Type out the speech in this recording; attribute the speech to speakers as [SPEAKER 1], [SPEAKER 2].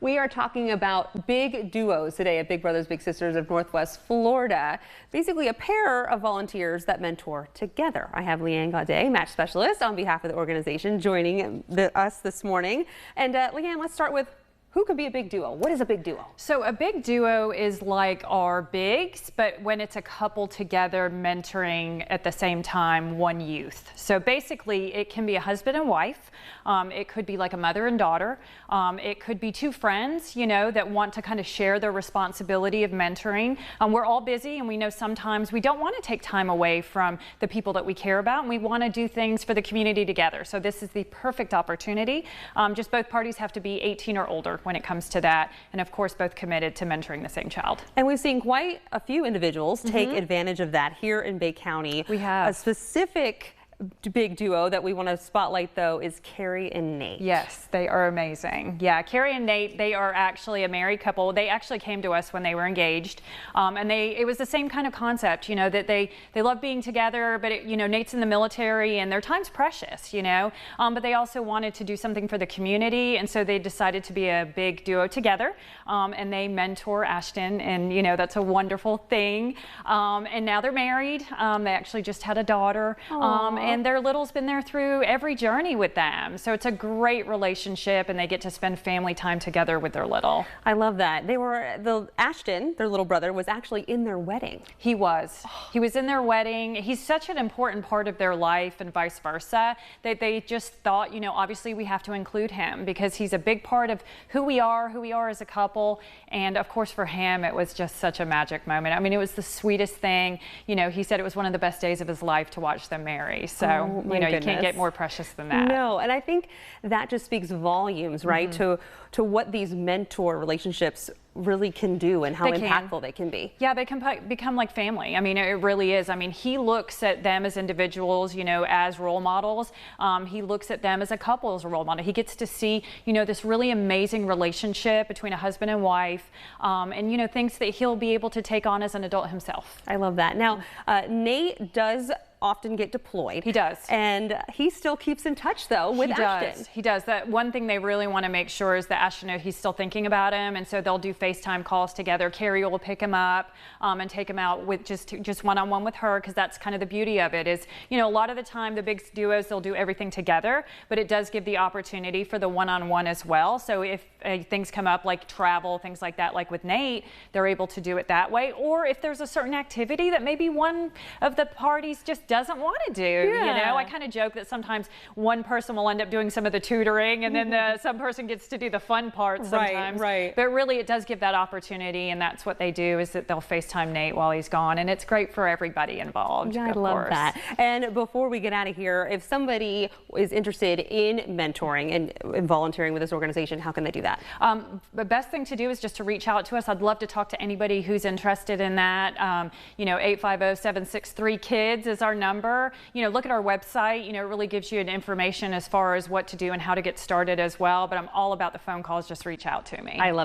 [SPEAKER 1] We are talking about big duos today at Big Brothers Big Sisters of Northwest Florida. Basically a pair of volunteers that mentor together. I have Leanne Gaudet, match specialist on behalf of the organization, joining us this morning. And Leanne, let's start with who could be a big duo? What is a big duo?
[SPEAKER 2] So a big duo is like our bigs, but when it's a couple together mentoring at the same time one youth. So basically it can be a husband and wife. It could be like a mother and daughter. It could be two friends, you know, that want to kind of share their responsibility of mentoring. We're all busy, and we know sometimes we don't want to take time away from the people that we care about, and we want to do things for the community together. So this is the perfect opportunity. Just both parties have to be 18 or older when it comes to that, and of course both committed to mentoring the same child.
[SPEAKER 1] And we've seen quite a few individuals take advantage of that here in Bay County.
[SPEAKER 2] We have.
[SPEAKER 1] A specific big duo that we want to spotlight, though, is Carrie and Nate.
[SPEAKER 2] Yes, they are amazing. Yeah, Carrie and Nate, they are actually a married couple. They actually came to us when they were engaged, and it was the same kind of concept, you know, that they love being together, but you know, Nate's in the military and their time's precious, you know, but they also wanted to do something for the community, and so they decided to be a big duo together, and they mentor Ashton, and you know, that's a wonderful thing. And now they're married. They actually just had a daughter. And their little's been there through every journey with them. So it's a great relationship, and they get to spend family time together with their little.
[SPEAKER 1] I love that. Ashton, their little brother, was actually in their wedding.
[SPEAKER 2] He was. He was in their wedding. He's such an important part of their life, and vice versa, that they just thought, you know, obviously we have to include him because he's a big part of who we are as a couple. And of course for him, it was just such a magic moment. I mean, it was the sweetest thing. You know, he said it was one of the best days of his life to watch them marry. So, you know, you can't get more precious than that.
[SPEAKER 1] No, and I think that just speaks volumes, right, to what these mentor relationships really can do and how impactful they can be.
[SPEAKER 2] Yeah, they can become like family. I mean, it really is. I mean, he looks at them as individuals, you know, as role models. He looks at them as a couple as a role model. He gets to see, you know, this really amazing relationship between a husband and wife, and, you know, things that he'll be able to take on as an adult himself.
[SPEAKER 1] I love that. Now, Nate does often get deployed.
[SPEAKER 2] He does.
[SPEAKER 1] And he still keeps in touch, though, with Ashton.
[SPEAKER 2] He does. That one thing they really want to make sure is that Ashton knows he's still thinking about him, and so they'll do FaceTime calls together. Carrie will pick him up and take him out with just one-on-one with her, because that's kind of the beauty of it is, you know, a lot of the time the big duos, they'll do everything together, but it does give the opportunity for the one-on-one as well. So if things come up like travel, things like that, like with Nate, they're able to do it that way. Or if there's a certain activity that maybe one of the parties just doesn't want to do, you know, I kind of joke that sometimes one person will end up doing some of the tutoring, and then some person gets to do the fun part sometimes.
[SPEAKER 1] Right.
[SPEAKER 2] But really, it does give that opportunity, and that's what they do, is that they'll FaceTime Nate while he's gone, and it's great for everybody involved.
[SPEAKER 1] Yeah, I love that. And before we get out of here, if somebody is interested in mentoring and volunteering with this organization, how can they do that?
[SPEAKER 2] The best thing to do is just to reach out to us. I'd love to talk to anybody who's interested in that. You know, 850-763-KIDS is our number. You know, look at our website. You know, it really gives you an information as far as what to do and how to get started as well. But I'm all about the phone calls. Just reach out to me.
[SPEAKER 1] I love